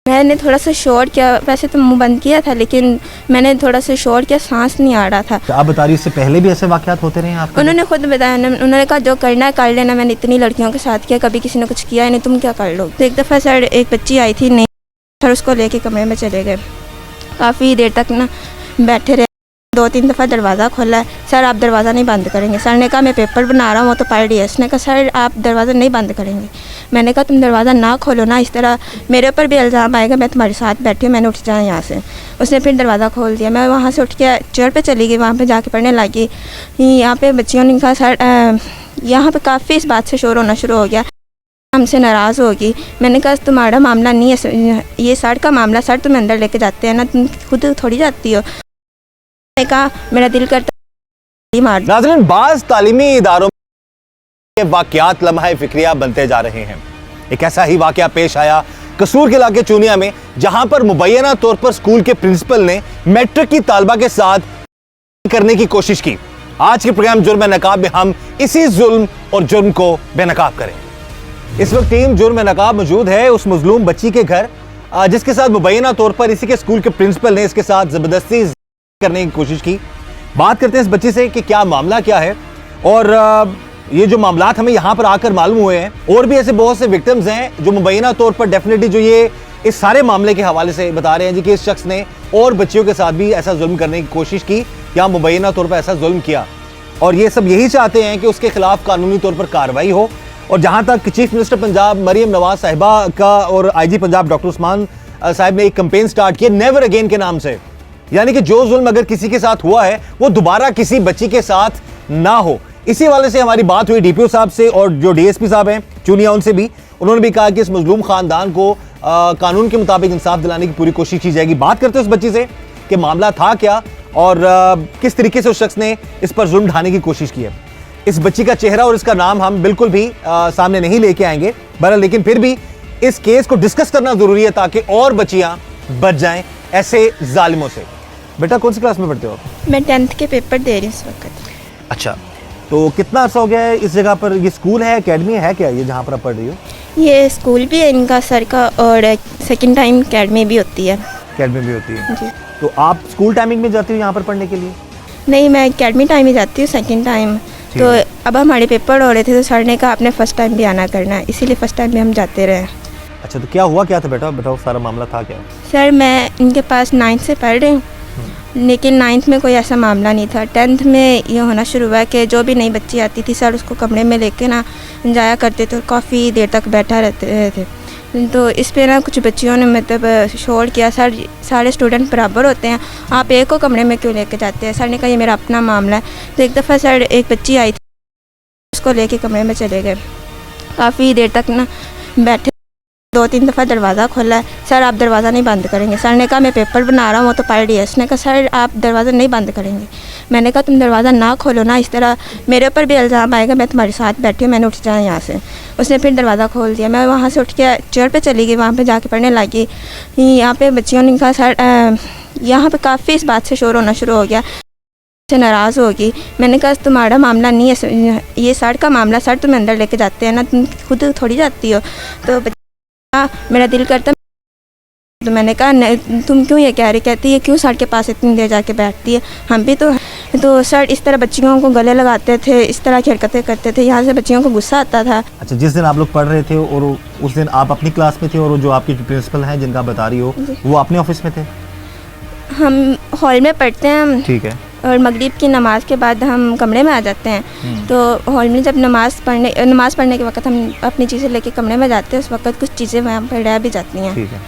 मैंने थोड़ा सा शोर किया, वैसे तो मुंह बंद किया था, लेकिन मैंने थोड़ा सा शोर किया, सांस नहीं आ रहा था। तो आप बता रही इससे पहले भी ऐसे वाक़यात होते रहे हैं आपके? उन्होंने खुद बताया, उन्होंने कहा जो करना है कर लेना, मैंने इतनी लड़कियों के साथ किया, कभी किसी ने कुछ किया ही नहीं, तुम क्या कर लो। तो एक दफ़ा सर एक बच्ची आई थी नहीं, सर उसको लेके कमरे में चले गए, काफ़ी देर तक ना बैठे रहे, 2-3 दफ़ा दरवाज़ा खोला है, सर आप दरवाज़ा नहीं बंद करेंगे। सर ने कहा मैं पेपर बना रहा हूँ, वो तो पढ़ रही है। उसने कहा सर आप दरवाज़ा नहीं बंद करेंगे। मैंने कहा तुम दरवाज़ा ना खोलो ना, इस तरह मेरे ऊपर भी इल्ज़ाम आएगा, मैं तुम्हारे साथ बैठी हूँ, मैंने उठ जाए यहाँ से। उसने फिर दरवाज़ा खोल दिया, मैं वहाँ से उठ के चेयर पर चली गई, वहाँ पर जाके पढ़ने लगी। यहाँ पर बच्चियों ने कहा सर यहाँ पर काफ़ी इस बात से शोर होना शुरू हो गया, हमसे नाराज़ होगी। मैंने कहा तुम्हारा मामला नहीं है, ये सर का मामला, सर तुम्हें अंदर लेके जाते हैं ना, तुम खुद थोड़ी जाती हो। मैंने कहा मेरा दिल करता मार। नाज़रीन, बाज़ तालीमी इदारों में वाक़यात लम्हा फ़िक्रिया बनते जा रहे हैं। एक ऐसा ही वाक़या पेश आया कसूर के इलाके चूनिया में, जहां पर मुबैना तौर पर स्कूल के प्रिंसिपल ने मैट्रिक की तालबा के साथ करने की कोशिश की। आज के प्रोग्राम जुर्म नकाब में हम इसी जुल्म और जुर्म को बेनकाब करें। इस वक्त टीम जुर्म नकाब मौजूद है उस मजलूम बच्ची के घर, जिसके साथ मुबैना तौर पर इसी के स्कूल के प्रिंसिपल ने इसके साथ ज़बरदस्ती करने की कोशिश की। बात करते हैं इस बच्ची से कि क्या मामला क्या है, और ये जो मामलात हमें यहाँ पर आकर मालूम हुए हैं, और भी ऐसे बहुत से विक्टिम्स हैं जो मुबैना तौर पर डेफिनेटली जो ये इस सारे मामले के हवाले से बता रहे हैं जी कि इस शख्स ने और बच्चियों के साथ भी ऐसा जुल्म करने की कोशिश की या मुबैना तौर पर ऐसा जुल्म किया, और ये सब यही चाहते हैं कि उसके खिलाफ कानूनी तौर पर कार्रवाई हो। और जहाँ तक चीफ मिनिस्टर पंजाब मरियम नवाज साहिबा का और IG पंजाब डॉक्टर उस्मान साहब ने एक कैंपेन स्टार्ट किया नेवर अगेन के नाम से, यानी कि जो जुल्म अगर किसी के साथ हुआ है वो दोबारा किसी बच्ची के साथ ना हो। इसी वाले से हमारी बात हुई DPO साहब से और जो DSP साहब हैं चूनिया, उनसे भी। उन्होंने भी कहा कि इस मजलूम खानदान को कानून के मुताबिक इंसाफ दिलाने की पूरी कोशिश की जाएगी। बात करते हैं उस बच्ची से कि मामला था क्या और किस तरीके से उस शख्स ने इस पर जुल्म ढाने की कोशिश की है। इस बच्ची का चेहरा और इसका नाम हम बिल्कुल भी सामने नहीं लेके आएंगे बहरहाल, लेकिन फिर भी इस केस को डिस्कस करना जरूरी है ताकि और बच्चियां बच जाएं ऐसे जालिमों से। बेटा कौन सी क्लास में पढ़ते हो? मैं 10th के पेपर दे रही हूँ इस वक्त। अच्छा, तो कितना अर्सा हो गया है इस जगह पर? ये स्कूल है, एकेडमी है क्या ये जहाँ पर आप पढ़ रही हो? ये स्कूल भी है इनका सर का, और सेकंड टाइम एकेडमी भी होती है। एकेडमी भी होती है जी। तो आप स्कूल टाइमिंग में जाती हो यहाँ पर पढ़ने के लिए? नहीं, मैं एकेडमी टाइम ही जाती हूँ, सेकंड टाइम। तो अब हमारे पेपर हो रहे थे तो सर ने कहा आपने फर्स्ट टाइम भी आना करना है, इसीलिए फर्स्ट टाइम भी हम जाते रहे। अच्छा, तो क्या हुआ क्या था बेटा? बताओ, सारा मामला था क्या? सर मैं इनके पास 9th से पढ़ रही हूँ, लेकिन 9th में कोई ऐसा मामला नहीं था। 10th में ये होना शुरू हुआ कि जो भी नई बच्ची आती थी सर उसको कमरे में लेके ना जाया करते थे और काफ़ी देर तक बैठा रहते थे। तो इस पे ना कुछ बच्चियों ने मतलब शोर किया, सर सारे स्टूडेंट बराबर होते हैं, आप एक को कमरे में क्यों लेके जाते हैं। सर ने कहा ये मेरा अपना मामला है। तो एक दफ़ा सर एक बच्ची आई थी, उसको लेके कमरे में चले गए, काफ़ी देर तक ना बैठे, 2-3 दफ़ा दरवाज़ा खोला है, सर आप दरवाज़ा नहीं बंद करेंगे। सर ने कहा मैं पेपर बना रहा हूँ, वो तो पढ़ रही है। उसने कहा सर आप दरवाज़ा नहीं बंद करेंगे। मैंने कहा तुम दरवाज़ा ना खोलो ना, इस तरह मेरे ऊपर भी इल्ज़ाम आएगा, मैं तुम्हारे साथ बैठी हूँ, मैंने उठ जाए यहाँ से। उसने फिर दरवाज़ा खोल दिया, मैं वहाँ से उठ के चेयर पर चली गई, वहाँ पर जाके पढ़ने लगी। यहाँ पर बच्चियों ने कहा सर यहाँ पर काफ़ी इस बात से शोर होना शुरू हो गया, से नाराज़ होगी। मैंने कहा तुम्हारा मामला नहीं है, ये सर का मामला, सर तुम्हें अंदर लेके जाते हैं ना, तुम खुद थोड़ी जाती हो। तो मेरा दिल करता, तो मैंने कहा तुम क्यों ये कह रही, कहती है क्यों सर के पास इतनी देर जाके बैठती है, हम भी तो सर इस तरह बच्चियों को गले लगाते थे, इस तरह की हरकतें करते थे, यहाँ से बच्चियों को गुस्सा आता था। अच्छा, जिस दिन आप लोग पढ़ रहे थे और उस दिन आप अपनी क्लास में थे और जो आपके प्रिंसिपल हैं जिनका बता रही हो वो अपने ऑफिस में थे? हम हॉल में पढ़ते हैं, ठीक है, और मगरिब की नमाज के बाद हम कमरे में आ जाते हैं। तो हॉल में जब नमाज़ पढ़ने के वक्त हम अपनी चीज़ें लेके कमरे में जाते हैं, उस वक्त कुछ चीज़ें वहाँ पर रह भी जाती हैं। ठीक है।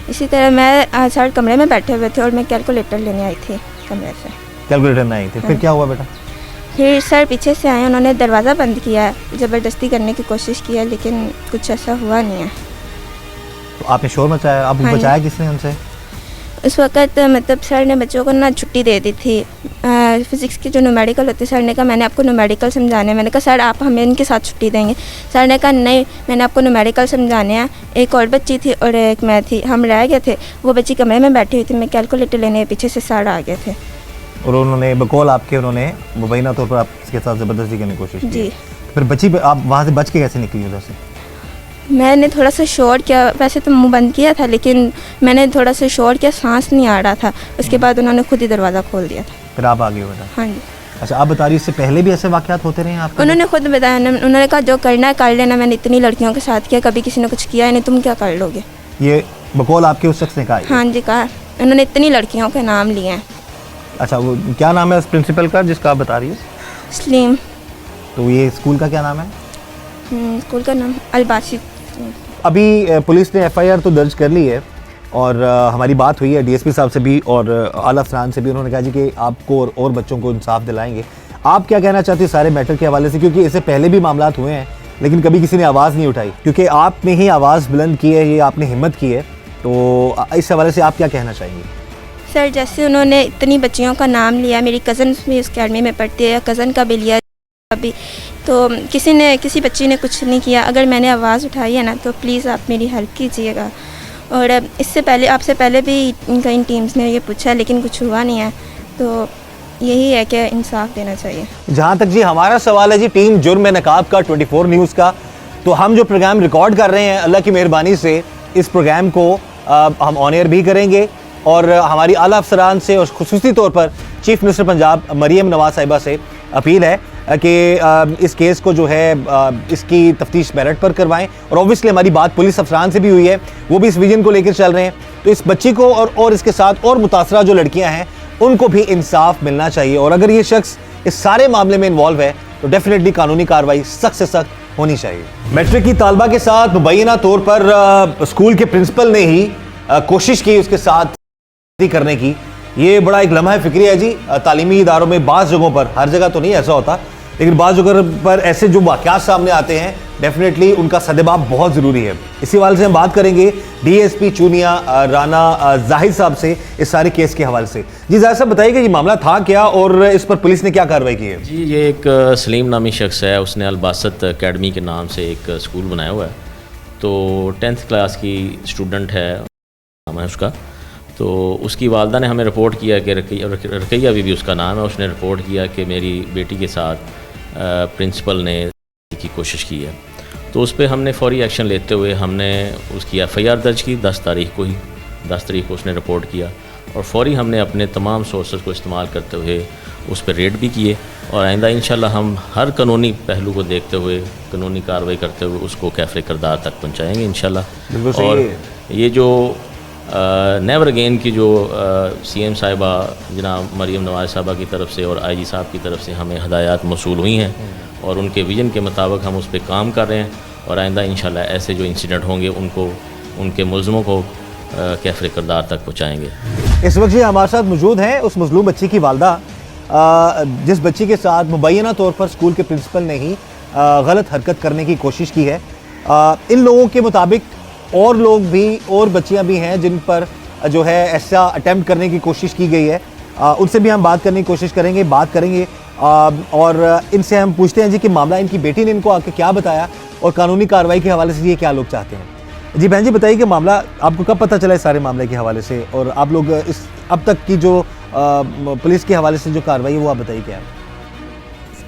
इसी तरह मैं सर कमरे में बैठे हुए थे और मैं कैलकुलेटर लेने आई थी कमरे से। कैलकुलेटर नहीं थे? फिर क्या हुआ बेटा? फिर सर पीछे से आए, उन्होंने दरवाज़ा बंद किया, ज़बरदस्ती करने की कोशिश की है, लेकिन कुछ ऐसा हुआ नहीं है। तो आपने शोर मचाया, आप बचाया किसने उनसे? उस वक़्त मतलब सर ने बच्चों को ना छुट्टी दे दी थी, फ़िज़िक्स की जो न्यूमेरिकल होती है। सर ने कहा मैंने आपको न्यूमेरिकल समझाने हैं। मैंने कहा सर आप हमें इनके साथ छुट्टी देंगे। सर ने कहा नहीं, मैंने आपको न्यूमेरिकल समझाने हैं। एक और बच्ची थी और एक मैं थी, हम रह गए थे। वो बच्ची कमरे में बैठी हुई थी, मैं कैलकुलेटर लेने पीछे से सर आ गए थे और उन्होंने बकौल आपके उन्होंने मुबैना तौर पर आपके साथ ज़बरदस्ती करने की कोशिश की? जी। फिर बच्ची आप वहाँ से बच के कैसे निकली उधर से? मैंने थोड़ा सा शोर किया, वैसे तो मुंह बंद किया था, लेकिन मैंने थोड़ा सा शोर किया, सांस नहीं आ रहा था। उसके बाद उन्होंने खुद ही दरवाज़ा खोल दिया था। फिर आप आगे बेटा। हाँ जी। अच्छा, आप बता रही इससे पहले भी ऐसे वाक़यात होते रहे हैं आपके? उन्होंने खुद बताया, उन्होंने कहा जो करना है कर लेना, मैंने इतनी लड़कियों के साथ किया, कभी किसी ने कुछ किया है नहीं, तुम क्या कर लोगे। ये बकौल आपके उस शख्स ने कहा है? हाँ जी, कहा। उन्होंने इतनी लड़कियों के नाम लिए हैं। अच्छा, वो क्या नाम है उस प्रिंसिपल का जिसका आप बता रही है? सलीम। तो ये स्कूल का क्या नाम है? स्कूल का नाम अलबासी। अभी पुलिस ने एफआईआर तो दर्ज कर ली है और हमारी बात हुई है डीएसपी साहब से भी और आला अफसरान से भी। उन्होंने कहा जी कि आपको और बच्चों को इंसाफ दिलाएंगे। आप क्या कहना चाहते हैं सारे मैटर के हवाले से, क्योंकि इससे पहले भी मामला हुए हैं लेकिन कभी किसी ने आवाज़ नहीं उठाई, क्योंकि आपने ही आवाज़ बुलंद की है, ये आपने हिम्मत की है, तो इस हवाले से आप क्या कहना चाहेंगे? सर, जैसे उन्होंने इतनी बच्चियों का नाम लिया, मेरी कज़न भी उस अकेडमी में पढ़ती है, कज़न का भी लिया अभी, तो किसी बच्ची ने कुछ नहीं किया। अगर मैंने आवाज़ उठाई है ना, तो प्लीज़ आप मेरी हेल्प कीजिएगा। और इससे पहले, आपसे पहले भी कई टीम्स ने ये पूछा लेकिन कुछ हुआ नहीं है, तो यही है कि इंसाफ देना चाहिए। जहाँ तक जी हमारा सवाल है जी टीम जुर्म नकाब का 24 न्यूज़ का, तो हम जो प्रोग्राम रिकॉर्ड कर रहे हैं, अल्लाह की मेहरबानी से इस प्रोग्राम को हम ऑन एयर भी करेंगे और हमारी आला अफसरान से और खुसूसी तौर पर चीफ मिनिस्टर पंजाब मरियम नवाज साहिबा से अपील है कि इस केस को जो है इसकी तफ्तीश मेरिट पर करवाएं। और ऑब्वियसली हमारी बात पुलिस अफसरान से भी हुई है, वो भी इस विजन को लेकर चल रहे हैं। तो इस बच्ची को और इसके साथ और मुतासरा जो लड़कियां हैं उनको भी इंसाफ मिलना चाहिए। और अगर ये शख्स इस सारे मामले में इन्वॉल्व है तो डेफिनेटली कानूनी कार्रवाई सख्त से सख्त होनी चाहिए। मैट्रिक की तालबा के साथ मुबैना तौर पर स्कूल के प्रिंसिपल ने ही कोशिश की उसके साथ करने की। ये बड़ा एक लम्हा फिक्री है जी तालीमी इदारों में। बाज़ जगहों पर, हर जगह तो नहीं ऐसा होता, लेकिन बाज़ जगह पर ऐसे जो वाक़यात सामने आते हैं डेफिनेटली उनका सदेबाब बहुत ज़रूरी है। इसी वाले से हम बात करेंगे डीएसपी चूनिया राना जाहिद साहब से इस सारे केस के हवाले से। जी जाहिद साहब बताइए कि ये मामला था क्या और इस पर पुलिस ने क्या कार्रवाई की है? जी, ये एक सलीम नामी शख्स है, उसने अलबासत अकेडमी के नाम से एक स्कूल बनाया हुआ है। तो 10th क्लास की स्टूडेंट है, नाम है उसका। तो उसकी वालदा ने हमें रिपोर्ट किया कि रकैया भी उसका नाम है, उसने रिपोर्ट किया कि मेरी बेटी के साथ प्रिंसिपल ने की कोशिश की है। तो उस पर हमने फौरी एक्शन लेते हुए हमने उसकी एफआईआर दर्ज की 10 तारीख को उसने रिपोर्ट किया और फौरी हमने अपने तमाम सोर्सेज को इस्तेमाल करते हुए उस पर रेड भी किए और आइंदा इंशाल्लाह हम हर कानूनी पहलू को देखते हुए कानूनी कार्रवाई करते हुए उसको कैफरे किरदार तक पहुँचाएँगे इंशाल्लाह। और ये जो नेवर अगेन की जो सीएम साहिबा जनाब मरियम नवाज साहिबा की तरफ से और आईजी साहब की तरफ से हमें हदायत मौसूल हुई हैं और उनके विजन के मुताबिक हम उस पर काम कर रहे हैं और आइंदा इंशाल्लाह ऐसे जो इंसिडेंट होंगे उनको उनके मुल्ज़िमों को कैफरे किरदार तक पहुँचाएँगे। इस वक्त ये हमारे साथ मौजूद हैं उस मजलूम बच्ची की वालदा, जिस बच्ची के साथ मुबैना तौर पर स्कूल के प्रिंसिपल ने ही गलत हरकत करने की कोशिश की है। इन लोगों के मुताबिक और लोग भी और बच्चियां भी हैं जिन पर जो है ऐसा अटेम्प्ट करने की कोशिश की गई है। उनसे भी हम बात करने की कोशिश करेंगे, और इनसे हम पूछते हैं जी कि मामला इनकी बेटी ने इनको आके क्या बताया और कानूनी कार्रवाई के हवाले से ये क्या लोग चाहते हैं। जी बहन जी बताइए कि मामला आपको कब पता चला इस सारे मामले के हवाले से और आप लोग इस अब तक की जो पुलिस के हवाले से जो कार्रवाई है वो आप बताइए क्या है?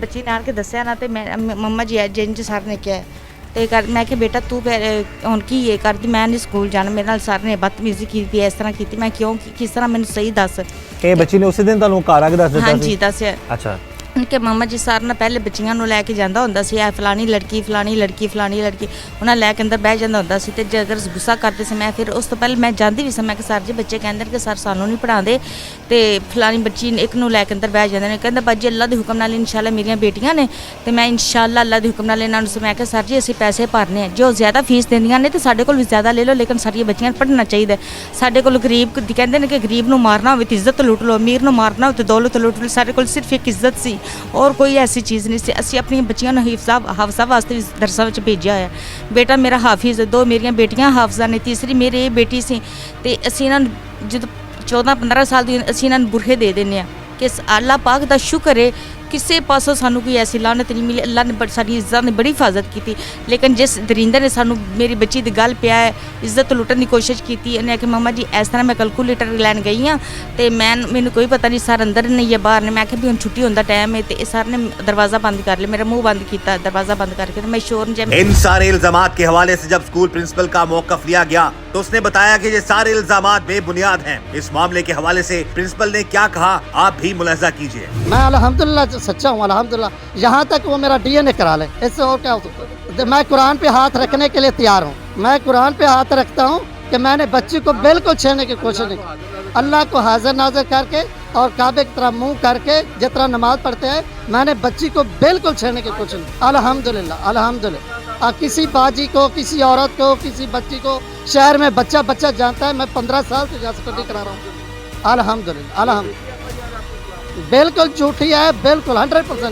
बच्ची ने आके दस्या ना तो मैं मम्मा जी जिंज सर ने क्या तो कर मैं कि बेटा तू हुण की ये करदी, मैं नहीं स्कूल जाना, मेरे नाल सर ने बदतमीजी की, इस तरह की, मैं क्यों किस तरह मैंने सही दस। ये बच्ची ने उस दिन तुहानू घर आके दस दिता? हाँ जी दस्या। अच्छा उनके मामा जी सर ने पहले बच्चियां नूं लैके जांदा हुंदा सी, फलानी लड़की उन्हें लैके अंदर बह जांदा हुंदा सी ते जे अगर गुस्सा करते सी मैं फिर उस तो पहले मैं जांदी भी सी, मैं कि सर जी बच्चे कहंदे कि सर सानू नहीं पढ़ाते ते फलानी बच्ची एक नूं लैके अंदर बह जांदे ने, कहंदा बाजी अल्लाह दे हुक्म नाल इंशाल्लाह मेरियां बेटियां ने ते मैं इंशाल्लाह अल्लाह दे हुक्म नाल इन्हां नूं मैं कि सर जी असीं पैसे भरने हैं, जो ज़्यादा फीस देंदियां ने तो साडे कोल भी ज़्यादा ले लो, लेकिन सारियां बच्चियां पढ़ना चाहिए। साडे कोल गरीब कहंदे ने कि गरीब नूं मारना होवे ते इज्जत लुट लो, अमीर नूं मारना होवे ते दौलत लुट लो, साडे कोल सिर्फ एक इज्जत सी और कोई ऐसी चीज़ नहीं सी। असी अपनी बच्चियां हाफजा वास्ते दरसा विच भेजिया है। बेटा मेरा हाफिज़, 2 मेरियां बेटियां हाफजा ने, तीसरी मेरी बेटी सी ते असी इन्हां जो 14-15 साल दी असी इन्हां बुरहे दे देने कि अल्लाह पाक दा शुक्र है ਕਿਸੇ ਪਾਸੋਂ ਸਾਨੂੰ ਕੋਈ ਐਸੀ ਲਾਨਤ ਨਹੀਂ ਮਿਲੀ। ਅੱਲਾ ਨੇ ਸਾਡੀ ਇੱਜ਼ਤ ਨੇ ਬੜੀ ਹਿਫਾਜ਼ਤ ਕੀਤੀ। ਲੇਕਿਨ ਜਿਸ ਦਰਿੰਦੇ ਨੇ ਸਾਨੂੰ ਮੇਰੀ ਬੱਚੀ ਦੀ ਗੱਲ ਪਿਆ ਹੈ, ਇੱਜ਼ਤ ਲੁੱਟਣ ਦੀ ਕੋਸ਼ਿਸ਼ ਕੀਤੀ। ਇਹਨੇ ਕਿ ਮਮਾ ਜੀ ਇਸ ਤਰ੍ਹਾਂ ਮੈਂ ਕੈਲਕੂਲੇਟਰ ਲੈਣ ਗਈ ਹਾਂ ਤੇ ਮੈਨੂੰ ਕੋਈ ਪਤਾ ਨਹੀਂ ਸਰ ਅੰਦਰ ਨਹੀਂ ਜਾਂ ਬਾਹਰ ਨੇ। ਮੈਂ ਕਿਹਾ ਵੀ ਹੁਣ ਛੁੱਟੀ ਹੁੰਦਾ ਟਾਈਮ ਹੈ ਤੇ ਇਹ ਸਰ ਨੇ दरवाज़ा बंद कर लिया, मेरा मुंह बंद किया, दरवाज़ा बंद करके मैं शोर इन सारे इल्जामात के हवाले से जब स्कूल प्रिंसिपल का मौक़िफ़ लिया गया तो उसने बताया कि ये सारे इल्जामात बेबुनियाद हैं। इस मामले के हवाले से प्रिंसिपल ने क्या कहा, आप भी मुलाहिज़ा कीजिए। मैं अल्हम्दुलिल्लाह सच्चा हूँ, अल्हम्दुलिल्लाह। यहाँ तक वो मेरा DNA करा ले, इससे और क्या हो सकता है। मैं कुरान पे हाथ रखने के लिए तैयार हूँ। मैं कुरान पे हाथ रखता हूँ कि मैंने बच्ची को बिल्कुल छेड़ने की कोशिश नहीं की। अल्लाह को हाजिर नाजिर करके और काबे की तरह मुंह करके जिस तरह नमाज पढ़ते हैं, मैंने बच्ची को बिल्कुल छेड़ने की कोशिश नहीं। अल्हम्दुलिल्लाह अल्हम्दुलिल्लाह। किसी बाजी को, किसी औरत को, किसी बच्ची को शहर में बच्चा जानता है। मैं 15 साल से यहाँ स्टडी करा रहा हूँ। अल्हम्दुलिल्लाह अल्हम्दुलिल्लाह। बिल्कुल झूठी है, बिल्कुल 100%